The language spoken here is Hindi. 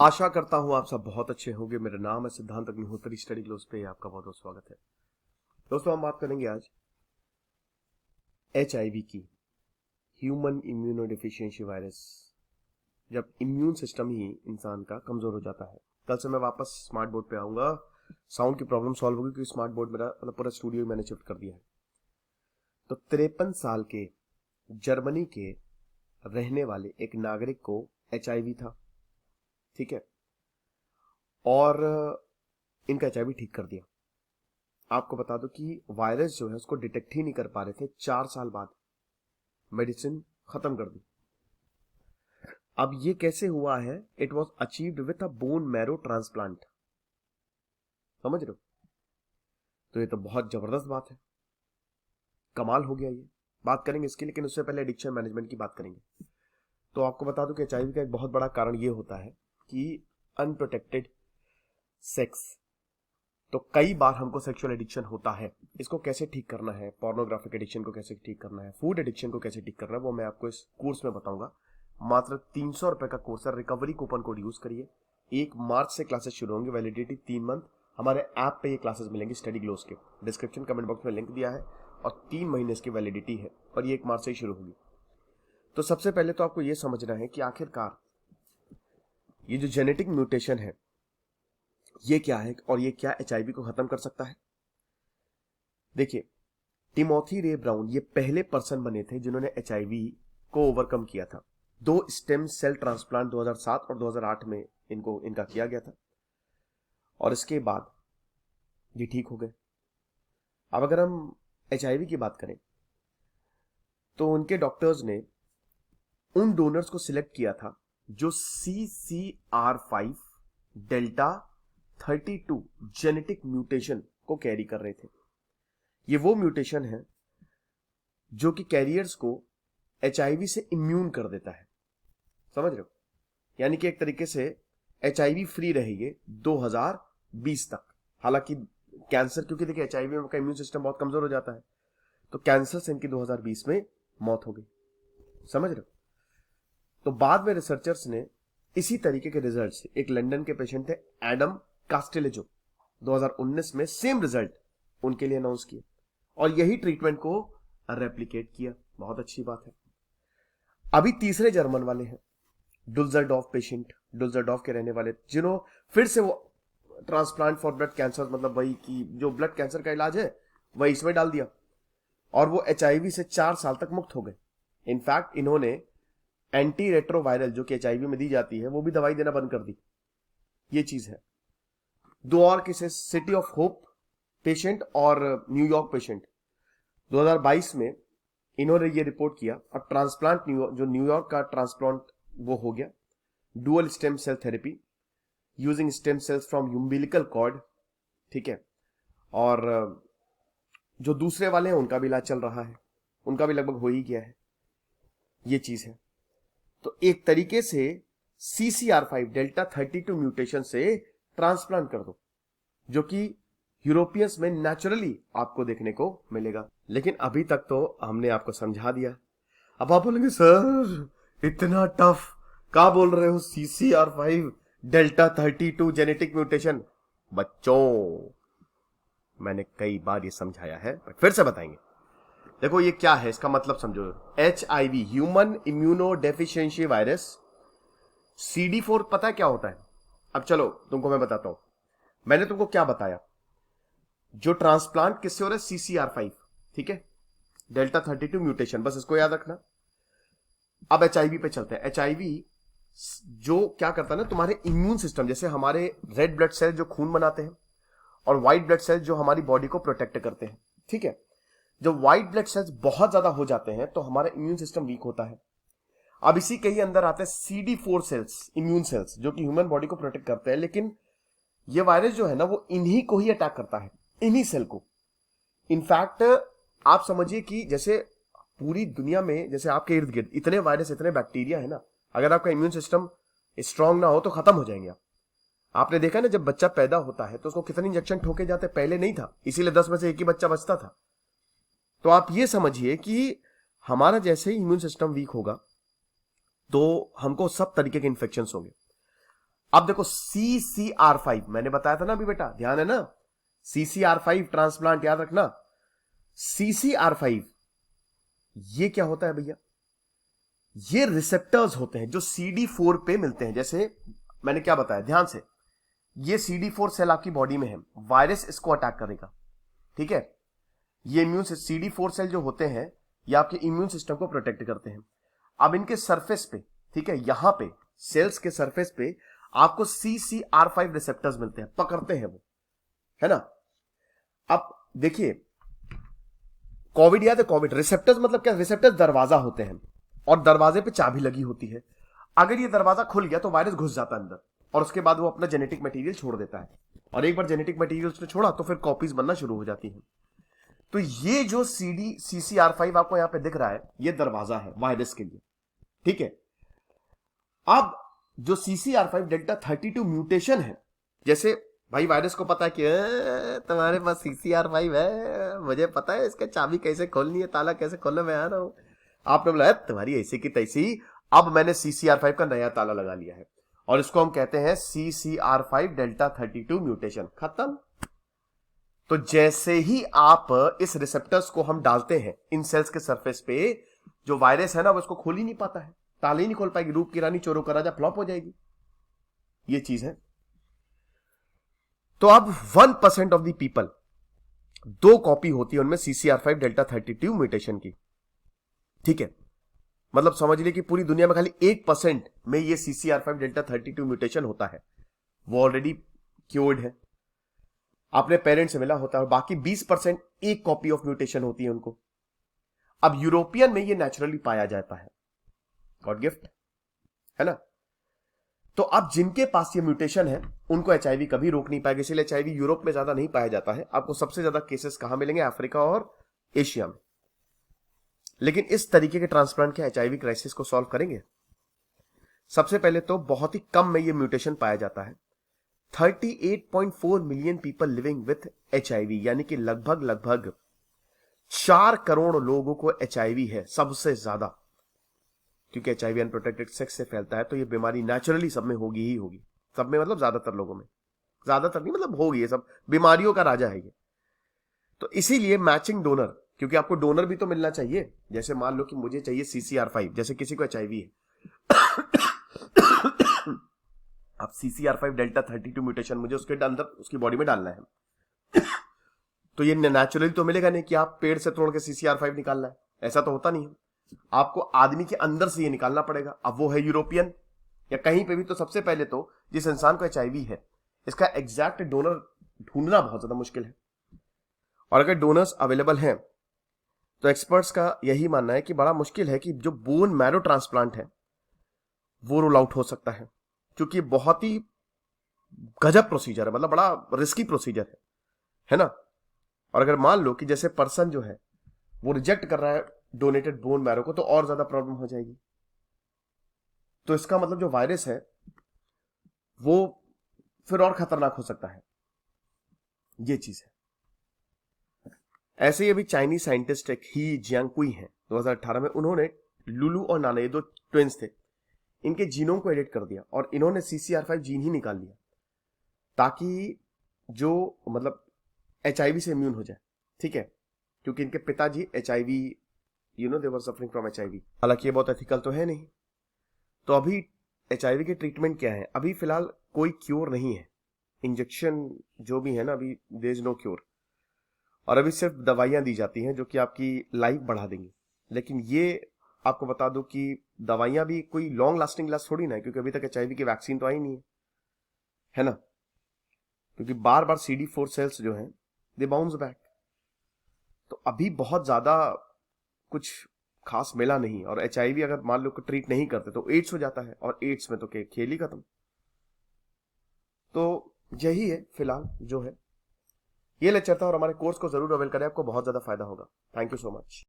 आशा करता हूं आप सब बहुत अच्छे होंगे। मेरा नाम है सिद्धांत अग्निहोत्री। स्टडी ग्लोस पे आपका बहुत बहुत स्वागत है। दोस्तों, हम बात करेंगे आज HIV की, ह्यूमन इम्यूनोडेफिशिएंसी वायरस, जब इम्यून सिस्टम ही इंसान का कमजोर हो जाता है। कल से मैं वापस स्मार्ट बोर्ड पे आऊंगा। साउंड की प्रॉब्लम सॉल्व होगी क्योंकि स्मार्ट बोर्ड मेरा मतलब पूरा स्टूडियो मैंने शिफ्ट कर दिया है। तो 53 साल के जर्मनी के रहने वाले एक नागरिक को HIV था, ठीक है, और इनका HIV ठीक कर दिया। आपको बता दो कि वायरस जो है उसको डिटेक्ट ही नहीं कर पा रहे थे। 4 साल बाद मेडिसिन खत्म कर दी। अब ये कैसे हुआ है? It was achieved with a bone marrow transplant. समझ रहे हो? तो ये तो बहुत जबरदस्त बात है, कमाल हो गया ये। बात करेंगे इसकी, लेकिन उससे पहले एडिक्शन मैनेजमेंट की बात करेंगे। तो आपको बता दूं कि HIV का एक बहुत बड़ा कारण ये होता है कि अनप्रोटेक्टेड सेक्स। तो कई बार हमको सेक्सुअल एडिक्शन होता है। इसको कैसे ठीक करना है, पोर्नोग्राफिक एडिक्शन को कैसे ठीक करना है, फूड एडिक्शन को कैसे ठीक करना है, वो मैं आपको इस कोर्स में बताऊंगा। मात्र 300 रुपए का कोर्स है। रिकवरी कूपन कोड यूज करिए। 1 मार्च से क्लासेस शुरू होंगी, वैलिडिटी 3 मंथ। हमारे ऐप पे ये क्लासेस मिलेंगी स्टडी ग्लोस के। डिस्क्रिप्शन कमेंट बॉक्स में लिंक दिया है और 3 महीने इसकी वैलिडिटी है और ये 1 मार्च से ही शुरू होगी। तो सबसे पहले तो आपको ये समझना है कि आखिरकार ये जो जेनेटिक म्यूटेशन है ये क्या है और ये क्या HIV को खत्म कर सकता है। देखिए, टिमोथी रे ब्राउन ये पहले पर्सन बने थे जिन्होंने HIV को ओवरकम किया था। 2 स्टेम सेल ट्रांसप्लांट 2007 और 2008 में इनका किया गया था और इसके बाद ये ठीक हो गए। अब अगर हम HIV की बात करें तो उनके डॉक्टर्स ने उन डोनर्स को सिलेक्ट किया था जो CCR5 डेल्टा 32 जेनेटिक म्यूटेशन को कैरी कर रहे थे। ये वो म्यूटेशन है जो कि कैरियर्स को HIV से इम्यून कर देता है। समझ रहे हो? यानी कि एक तरीके से HIV फ्री रहेगी 2020 तक। हालांकि कैंसर, क्योंकि देखिए HIV का इम्यून सिस्टम बहुत कमजोर हो जाता है, तो कैंसर से इनकी 2020 में मौत हो गई। समझ रहे हो? तो बाद में रिसर्चर्स ने इसी तरीके के रिजल्ट्स, एक लंदन के पेशेंट थे एडम कास्टेलेजो, 2019 में सेम रिजल्ट उनके लिए अनाउंस किए और यही ट्रीटमेंट को रेप्लिकेट किया। बहुत अच्छी बात है। अभी तीसरे जर्मन वाले हैं, डुल्जरडॉर्फ पेशेंट, डुल्जरडॉर्फ के रहने वाले, जिन्हों फिर से वो ट्रांसप्लांट फॉर ब्लड कैंसर, मतलब वही की जो ब्लड कैंसर का इलाज है वही इसमें डाल दिया और वो HIV से 4 साल तक मुक्त हो गए। इनफैक्ट इन्होंने एंटी रेट्रोवायरल जो कि HIV में दी जाती है वो भी दवाई देना बंद कर दी। ये चीज है। 2 और cases, city of hope patient और न्यूयॉर्क पेशेंट, 2022 में इन्होंने ये रिपोर्ट किया और ट्रांसप्लांट जो न्यूयॉर्क का ट्रांसप्लांट वो हो गया, dual stem cell therapy using stem cells from umbilical cord, ठीक है। और जो दूसरे वाले हैं उनका भी इलाज चल रहा है, उनका भी लगभग हो ही गया है। ये चीज है। तो एक तरीके से CCR5 डेल्टा 32 म्यूटेशन से ट्रांसप्लांट कर दो, जो कि यूरोपियंस में नेचुरली आपको देखने को मिलेगा। लेकिन अभी तक तो हमने आपको समझा दिया। अब आप बोलेंगे सर इतना टफ क्या बोल रहे हो, CCR5 डेल्टा 32 जेनेटिक म्यूटेशन। बच्चों, मैंने कई बार ये समझाया है, फिर से बताएंगे। देखो ये क्या है, इसका मतलब समझो। HIV human immuno deficiency virus, CD4 पता है क्या होता है? अब चलो तुमको मैं बताता हूं। मैंने तुमको क्या बताया, जो ट्रांसप्लांट किससे हो रहा है? CCR5, ठीक है, डेल्टा 32 म्यूटेशन, बस इसको याद रखना। अब HIV पे चलते हैं। HIV जो क्या करता है ना, तुम्हारे इम्यून सिस्टम, जैसे हमारे रेड ब्लड सेल जो खून बनाते हैं और व्हाइट ब्लड सेल जो हमारी बॉडी को प्रोटेक्ट करते हैं, ठीक है। जब व्हाइट ब्लड सेल्स बहुत ज्यादा हो जाते हैं तो हमारा इम्यून सिस्टम वीक होता है। अब इसी के ही अंदर आते हैं CD4 सेल्स, इम्यून सेल्स, जो कि ह्यूमन बॉडी को प्रोटेक्ट करते हैं। लेकिन ये वायरस जो है ना वो इन्हीं को ही अटैक करता है, इन्हीं सेल को। इनफैक्ट आप समझिए कि जैसे पूरी दुनिया में, जैसे आपके इर्द गिर्द इतने वायरस, इतने बैक्टीरिया है ना, अगर आपका इम्यून सिस्टम स्ट्रांग ना हो तो खत्म हो जाएंगे आप। आपने देखा ना, जब बच्चा पैदा होता है तो उसको कितने इंजेक्शन ठोके जाते, पहले नहीं था, इसीलिए 10 में से 1 ही बच्चा बचता था। तो आप ये समझिए कि हमारा जैसे ही इम्यून सिस्टम वीक होगा तो हमको सब तरीके के इंफेक्शन होंगे। अब देखो CCR5 मैंने बताया था ना अभी बेटा, ध्यान है ना, CCR5 ट्रांसप्लांट याद रखना। CCR5 ये क्या होता है भैया, ये रिसेप्टर्स होते हैं जो CD4 पे मिलते हैं। जैसे मैंने क्या बताया ध्यान से, ये CD4 सेल आपकी बॉडी में है, वायरस इसको अटैक करेगा, ठीक है। ये इम्यून CD4 सेल जो होते हैं ये आपके इम्यून सिस्टम को प्रोटेक्ट करते हैं। अब इनके सरफेस पे, ठीक है, यहां पे सेल्स के सरफेस पे आपको CCR5 रिसेप्टर्स मिलते हैं, पकड़ते हैं वो, है ना। अब देखिए कोविड याद है, कोविड रिसेप्टर्स मतलब क्या, रिसेप्टर्स दरवाजा होते हैं और दरवाजे पे चाबी लगी होती है। अगर ये दरवाजा खुल गया तो वायरस घुस जाता है अंदर और उसके बाद वो अपना जेनेटिक मटेरियल छोड़ देता है, और एक बार जेनेटिक मटेरियल उसने छोड़ा तो फिर कॉपीज बनना शुरू हो जाती हैं। तो ये जो CCR5 आपको यहां पे दिख रहा है, ये दरवाजा है वायरस के लिए, ठीक है। अब जो CCR5 डेल्टा 32 म्यूटेशन है, जैसे भाई वायरस को पता है कि तुम्हारे पास CCR5 है, मुझे पता है इसका चाबी कैसे खोलनी है, ताला कैसे खोलना, मैं आ रहा हूं। आपने बोला तुम्हारी ऐसी की तैसी, अब मैंने CCR5 का नया ताला लगा लिया है और इसको हम कहते हैं CCR5 डेल्टा 32 म्यूटेशन, खत्म। तो जैसे ही आप इस रिसेप्टर्स को हम डालते हैं इन सेल्स के सरफेस पे, जो वायरस है ना वो इसको खोल ही नहीं पाता है, ताले ही नहीं खोल पाएगी, रूप की रानी चोरों का राजा फ्लॉप हो जाएगी, ये चीज है। तो अब 1% ऑफ द पीपल, 2 कॉपी होती है उनमें CCR5 डेल्टा 32 म्यूटेशन की, ठीक है। मतलब समझ लीजिए कि पूरी दुनिया में खाली 1% में ये CCR5 डेल्टा 32 म्यूटेशन होता है, वो ऑलरेडी क्योर्ड है, अपने पेरेंट्स से मिला होता है, और बाकी 20% एक कॉपी ऑफ म्यूटेशन होती है उनको। अब यूरोपियन में ये नेचुरली पाया जाता है, गॉड गिफ्ट, है ना। तो अब जिनके पास ये म्यूटेशन है उनको HIV कभी रोक नहीं पाएगा, इसलिए HIV यूरोप में ज्यादा नहीं पाया जाता है। आपको सबसे ज्यादा केसेस कहां मिलेंगे, अफ्रीका और एशिया में। लेकिन इस तरीके के ट्रांसप्लांट के HIV क्राइसिस को सॉल्व करेंगे। सबसे पहले तो बहुत ही कम में ये म्यूटेशन पाया जाता है, 38.4 million people living with HIV, यानी कि लगभग 4 करोड़ लोगों को HIV है, सबसे ज्यादा। क्योंकि HIV अनप्रोटेक्टेड सेक्स से फैलता है तो ये बीमारी नेचुरली सब में होगी ही होगी, सब में मतलब ज्यादातर लोगों में, ज्यादातर नहीं मतलब होगी, ये सब बीमारियों का राजा है ये। तो इसीलिए मैचिंग डोनर, क्योंकि आपको डोनर भी तो मिलना चाहिए। जैसे मान लो कि मुझे चाहिए CCR5, जैसे किसी को HIV है अब CCR5 डेल्टा 32 म्यूटेशन मुझे उसके अंदर उसकी बॉडी में डालना है तो ये नेचुरली तो मिलेगा नहीं कि आप पेड़ से तोड़ के CCR5 निकालना है, ऐसा तो होता नहीं है। आपको आदमी के अंदर से ये निकालना पड़ेगा। अब वो है यूरोपियन या कहीं पे भी, तो सबसे पहले तो जिस इंसान को HIV है इसका एग्जैक्ट डोनर ढूंढना बहुत ज्यादा मुश्किल है, और अगर डोनर्स अवेलेबल हैं तो एक्सपर्ट्स का यही मानना है कि बड़ा मुश्किल है कि जो बोन मैरो ट्रांसप्लांट है वो रूल आउट हो सकता है, क्योंकि बहुत ही गजब प्रोसीजर है, मतलब बड़ा रिस्की प्रोसीजर है ना। और अगर मान लो कि जैसे पर्सन जो है वो रिजेक्ट कर रहा है डोनेटेड बोन मैरो को, तो और ज्यादा प्रॉब्लम हो जाएगी। तो इसका मतलब जो वायरस है वो फिर और खतरनाक हो सकता है, ये चीज है। ऐसे ही अभी चाइनीज साइंटिस्ट एक ही जियांगकुई हैं, 2018 में उन्होंने लुलू और नाना, ये 2 ट्विंस थे, इनके जीनोम को एडिट कर दिया और इन्होंने CCR5 जीन ही निकाल लिया ताकि जो मतलब HIV से इम्यून हो जाए, ठीक है। क्योंकि इनके पिताजी HIV, they were suffering from HIV। हालांकि ये बहुत एथिकल तो है नहीं। तो अभी HIV के ट्रीटमेंट क्या है, अभी फिलहाल कोई क्योर नहीं है, इंजेक्शन जो भी है ना अभी देयर इज नो क्योर, और अभी सिर्फ दवाइयां दी जाती हैं जो कि आपकी लाइफ बढ़ा देंगी। लेकिन ये आपको बता दूं कि दवाइयां भी कोई लॉन्ग लास्टिंग इलाज थोड़ी ना है, क्योंकि अभी तक HIV की वैक्सीन तो आई नहीं है ना। क्योंकि बार बार CD4 सेल्स जो हैं दे बाउंस बैक। तो अभी बहुत ज्यादा कुछ खास मिला नहीं, और HIV अगर मान लो ट्रीट नहीं करते तो एड्स हो जाता है, और एड्स में तो खेल ही खत्म। तो यही है फिलहाल जो है, ये लेक्चर था, और हमारे कोर्स को जरूर अवेल करें, आपको बहुत ज्यादा फायदा होगा। Thank you so much.